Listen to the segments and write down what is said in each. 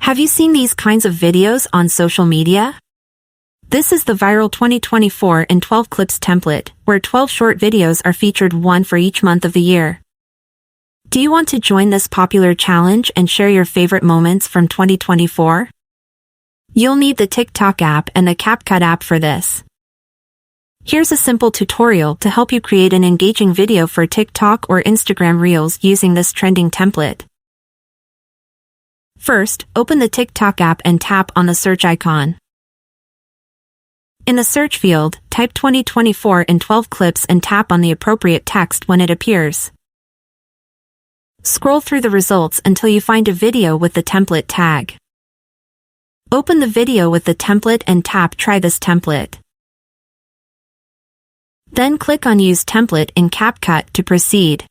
Have you seen these kinds of videos on social media? This is the viral 2024 in 12 clips template, where 12 short videos are featured, one for each month of the year. Do you want to join this popular challenge and share your favorite moments from 2024? You'll need the TikTok app and the CapCut app for this. Here's a simple tutorial to help you create an engaging video for TikTok or Instagram Reels using this trending template. First, open the TikTok app and tap on the search icon. In the search field, type 2024 in 12 clips and tap on the appropriate text when it appears. Scroll through the results until you find a video with the template tag. Open the video with the template and tap Try this template. Then click on Use Template in CapCut to proceed.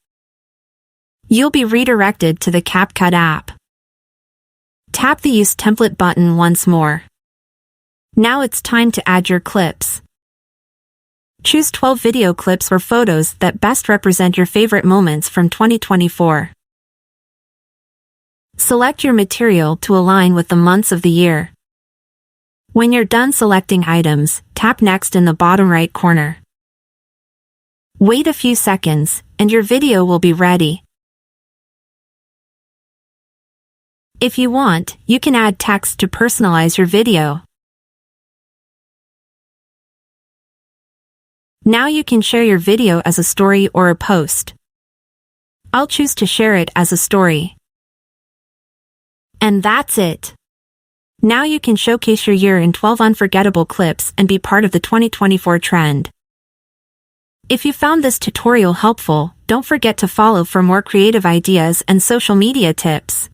You'll be redirected to the CapCut app. Tap the Use Template button once more. Now it's time to add your clips. Choose 12 video clips or photos that best represent your favorite moments from 2024. Select your material to align with the months of the year. When you're done selecting items, tap Next in the bottom right corner. Wait a few seconds, and your video will be ready. If you want, you can add text to personalize your video. Now you can share your video as a story or a post. I'll choose to share it as a story. And that's it. Now you can showcase your year in 12 unforgettable clips and be part of the 2024 trend. If you found this tutorial helpful, don't forget to follow for more creative ideas and social media tips.